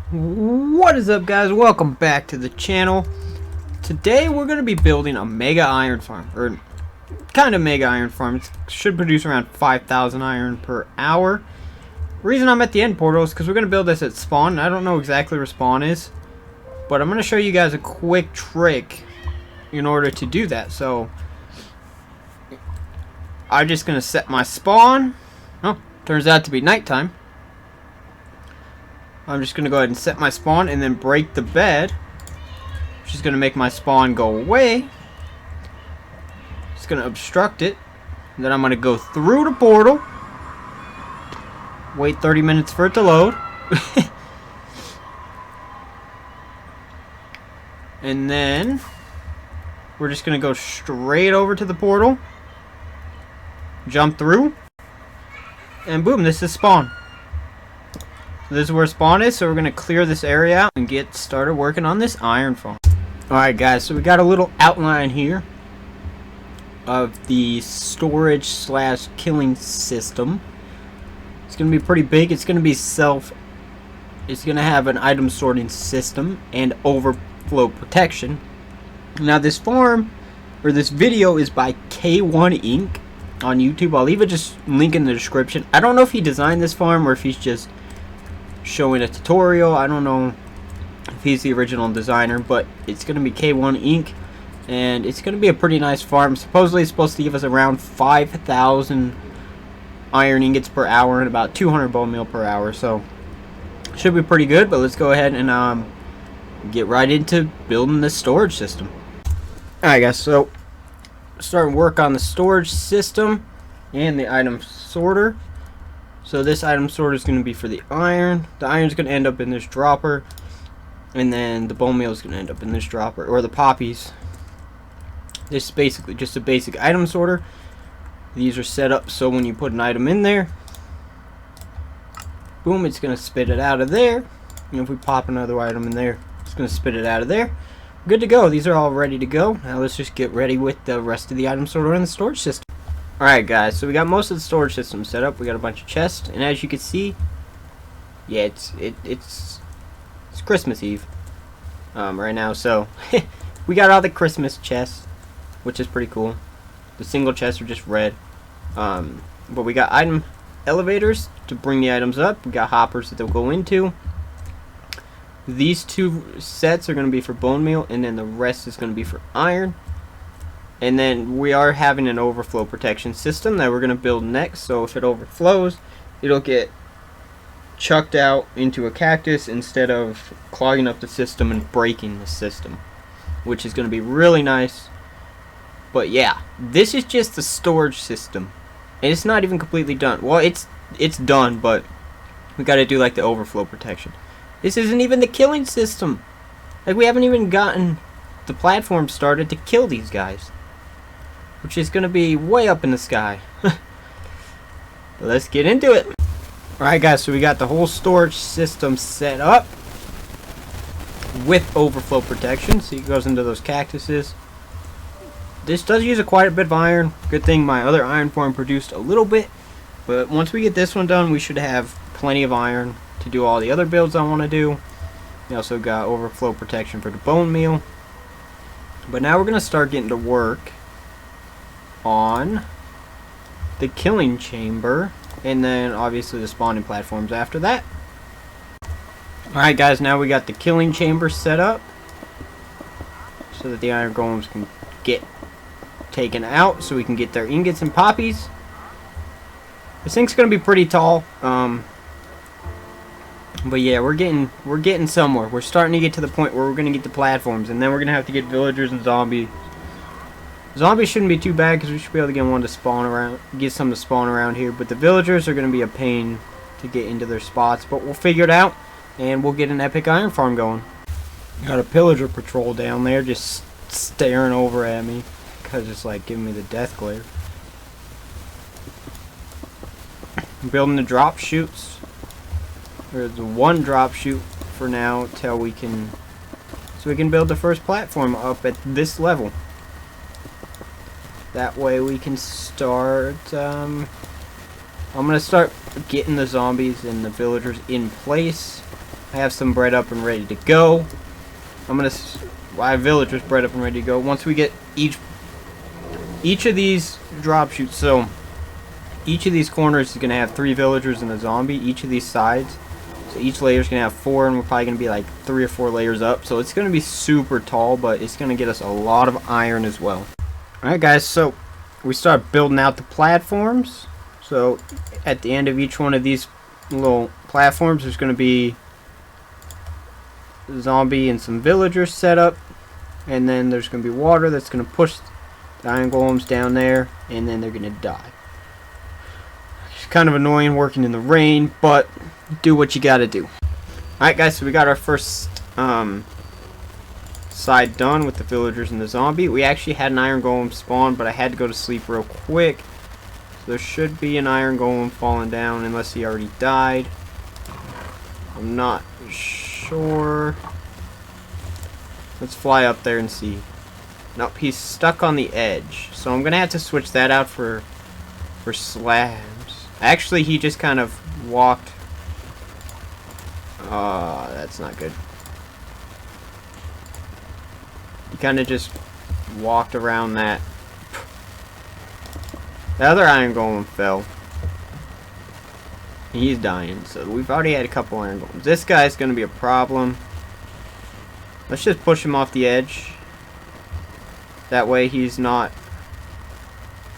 What is up, guys? Welcome back to the channel. Today we're going to be building a mega iron farm, or kind of mega iron farm. It should produce around 5,000 iron per hour. The reason I'm at the end portal is because we're going to build this at spawn. I don't know exactly where spawn is, but I'm going to show you guys a quick trick in order to do that. So I'm just going to set my spawn. Oh, turns out to be nighttime. I'm just going to go ahead and set my spawn and then break the bed, which is going to make my spawn go away. It's going to obstruct it. And then I'm going to go through the portal. Wait 30 minutes for it to load. And then we're just going to go straight over to the portal. Jump through. And boom, this is spawn. This is where spawn is, so we're going to clear this area out and get started working on this iron farm. Alright guys, so we got a little outline here of the storage slash killing system. It's going to be pretty big. It's going to be it's going to have an item sorting system and overflow protection. Now this farm, or this video, is by K1 Inc. on YouTube. I'll leave it just link in the description. I don't know if he designed this farm or if he's just showing a tutorial. I don't know if he's the original designer, but it's going to be K1 Inc. and it's going to be a pretty nice farm. Supposedly it's supposed to give us around 5,000 iron ingots per hour and about 200 bone meal per hour, so should be pretty good. But let's go ahead and get right into building this storage system. Alright guys, so starting work on the storage system and the item sorter. So this item sorter is going to be for the iron. The iron is going to end up in this dropper, and then the bone meal is going to end up in this dropper, or the poppies. This is basically just a basic item sorter. These are set up so when you put an item in there, boom, it's going to spit it out of there. And if we pop another item in there, it's going to spit it out of there. Good to go. These are all ready to go. Now let's just get ready with the rest of the item sorter and the storage system. Alright guys, so we got most of the storage system set up. We got a bunch of chests, and as you can see, yeah, it's Christmas Eve right now, so we got all the Christmas chests, which is pretty cool. The single chests are just red, but we got item elevators to bring the items up. We got hoppers that they'll go into. These two sets are going to be for bone meal, and then the rest is going to be for iron. And then we are having an overflow protection system that we're going to build next. So if it overflows, it'll get chucked out into a cactus instead of clogging up the system and breaking the system, which is going to be really nice. But yeah, this is just the storage system, and it's not even completely done. Well, it's done, but we got to do like the overflow protection. This isn't even the killing system. Like, we haven't even gotten the platform started to kill these guys, which is going to be way up in the sky. Let's get into it. Alright guys, so we got the whole storage system set up with overflow protection. See, it goes into those cactuses. This does use quite a bit of iron. Good thing my other iron farm produced a little bit. But once we get this one done, we should have plenty of iron to do all the other builds I want to do. We also got overflow protection for the bone meal. But now we're going to start getting to work on the killing chamber, and then obviously the spawning platforms after that. Alright guys, now we got the killing chamber set up so that the iron golems can get taken out, so we can get their ingots and poppies. This thing's gonna be pretty tall, but yeah, we're getting somewhere. We're starting to get to the point where we're gonna get the platforms, and then we're gonna have to get villagers and zombies. Zombies shouldn't be too bad because we should be able to get one to spawn around, get some to spawn around here. But the villagers are going to be a pain to get into their spots. But we'll figure it out, and we'll get an epic iron farm going. Got a pillager patrol down there just staring over at me because it's like giving me the death glare. I'm building the drop chutes, or the one drop chute for now, till we can build the first platform up at this level. That way we can start I'm gonna start getting the zombies and the villagers in place I have some bred up and ready to go. I have villagers bred up and ready to go. Once we get each of these drop shoots, so each of these corners is going to have 3 villagers and a zombie. Each of these sides, so each layer is going to have 4, and we're probably going to be like 3 or 4 layers up. So it's going to be super tall, but it's going to get us a lot of iron as well. Alright guys, so we start building out the platforms. So at the end of each one of these little platforms, there's going to be a zombie and some villagers set up. And then there's going to be water that's going to push the iron golems down there, and then they're going to die. It's kind of annoying working in the rain, but do what you got to do. Alright guys, so we got our first side done with the villagers and the zombie. We actually had an iron golem spawn, but I had to go to sleep real quick. So there should be an iron golem falling down, unless he already died. I'm not sure. Let's fly up there and see. Nope, he's stuck on the edge. So I'm gonna have to switch that out for slabs. Actually, he just kind of walked. That's not good. He kind of just walked around that. The other iron golem fell. He's dying, so we've already had a couple iron golems. This guy's gonna be a problem. Let's just push him off the edge. That way he's not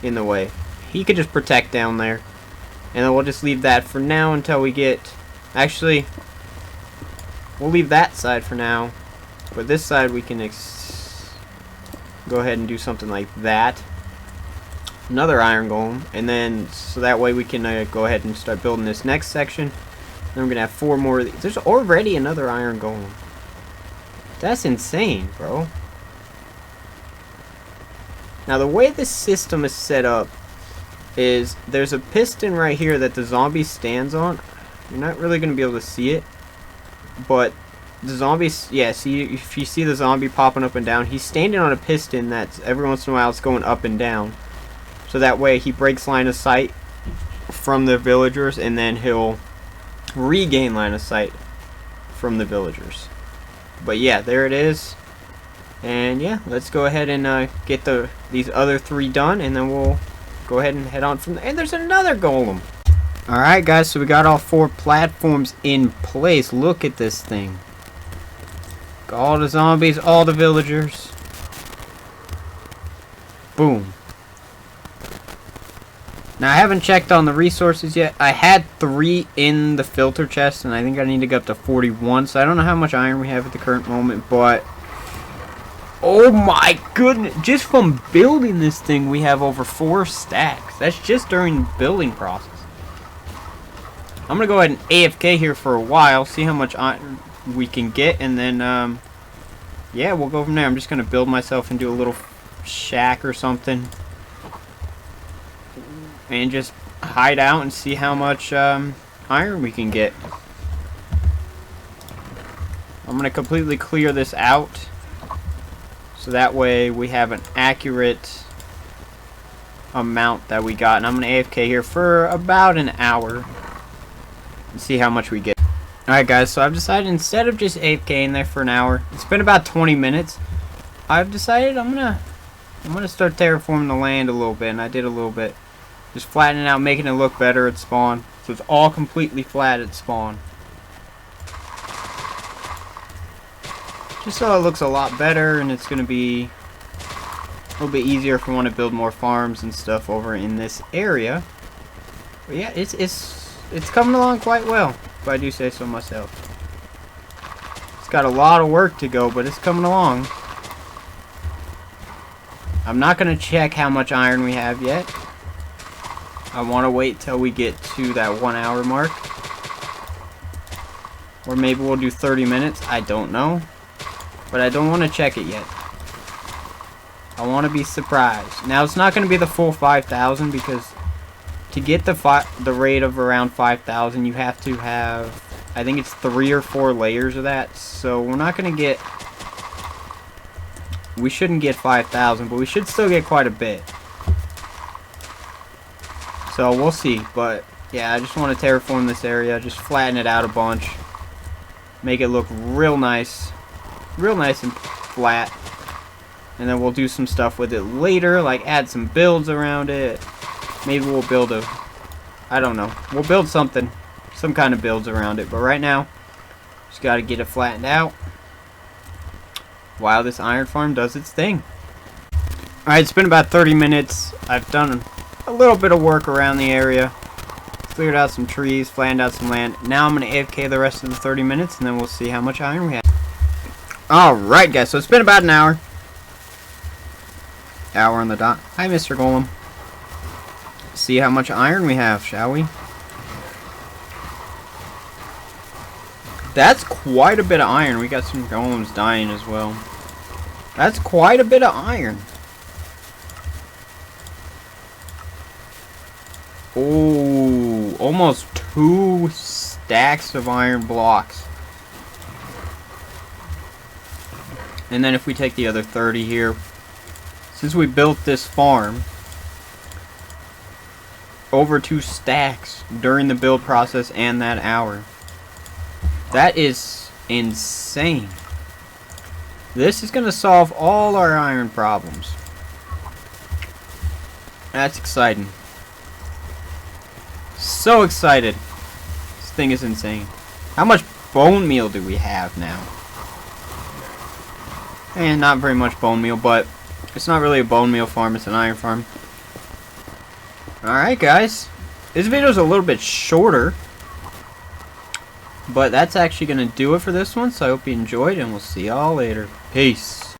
in the way. He could just protect down there. And then we'll just leave that for now until we get... Actually, we'll leave that side for now. But this side we can go ahead and do something like that. Another iron golem. And then, so that way we can go ahead and start building this next section. Then we're going to have 4 more of these. There's already another iron golem. That's insane, bro. Now, the way this system is set up is there's a piston right here that the zombie stands on. You're not really going to be able to see it. But the zombies, yeah, see, if you see the zombie popping up and down, he's standing on a piston that's every once in a while it's going up and down. So that way he breaks line of sight from the villagers, and then he'll regain line of sight from the villagers. But yeah, there it is. And yeah, let's go ahead and get these other 3 done, and then we'll go ahead and head on from there. And there's another golem. Alright guys, so we got all 4 platforms in place. Look at this thing. Got all the zombies, all the villagers. Boom. Now I haven't checked on the resources yet. I had 3 in the filter chest, and I think I need to go up to 41. So I don't know how much iron we have at the current moment, but oh my goodness, just from building this thing we have over 4 stacks. That's just during the building process. I'm gonna go ahead and AFK here for a while, see how much iron we can get, and then yeah, we'll go from there. I'm just gonna build myself into a little shack or something and just hide out and see how much iron we can get. I'm gonna completely clear this out, so that way we have an accurate amount that we got. And I'm going to AFK here for about an hour and see how much we get. Alright guys, so I've decided instead of just AFKing there for an hour, it's been about 20 minutes, I've decided I'm gonna start terraforming the land a little bit, and I did a little bit. Just flattening it out, making it look better at spawn. So it's all completely flat at spawn. Just so it looks a lot better, and it's going to be a little bit easier if we want to build more farms and stuff over in this area. But yeah, it's coming along quite well, if I do say so myself. It's got a lot of work to go, but it's coming along. I'm not going to check how much iron we have yet. I want to wait till we get to that 1 hour mark. Or maybe we'll do 30 minutes. I don't know. But I don't want to check it yet. I want to be surprised. Now, it's not going to be the full 5,000, because to get the rate of around 5,000, you have to have, I think it's 3 or 4 layers of that. So we're not going to get, we shouldn't get 5,000, but we should still get quite a bit. So we'll see. But yeah, I just want to terraform this area, just flatten it out a bunch. Make it look real nice and flat. And then we'll do some stuff with it later, like add some builds around it. Maybe we'll build a, I don't know. We'll build something, some kind of builds around it. But right now, just got to get it flattened out while this iron farm does its thing. Alright, it's been about 30 minutes. I've done a little bit of work around the area. Cleared out some trees, flattened out some land. Now I'm going to AFK the rest of the 30 minutes, and then we'll see how much iron we have. Alright guys, so it's been about an hour. Hour on the dot. Hi, Mr. Golem. See how much iron we have, shall we? That's quite a bit of iron. We got some golems dying as well. That's quite a bit of iron. Oh, almost 2 stacks of iron blocks. And then if we take the other 30 here, since we built this farm, over 2 stacks during the build process and that hour. That is insane. This is going to solve all our iron problems. That's exciting. So excited. This thing is insane. How much bone meal do we have now? And not very much bone meal, but it's not really a bone meal farm, it's an iron farm. Alright guys, this video is a little bit shorter, but that's actually going to do it for this one, so I hope you enjoyed, and we'll see y'all later. Peace.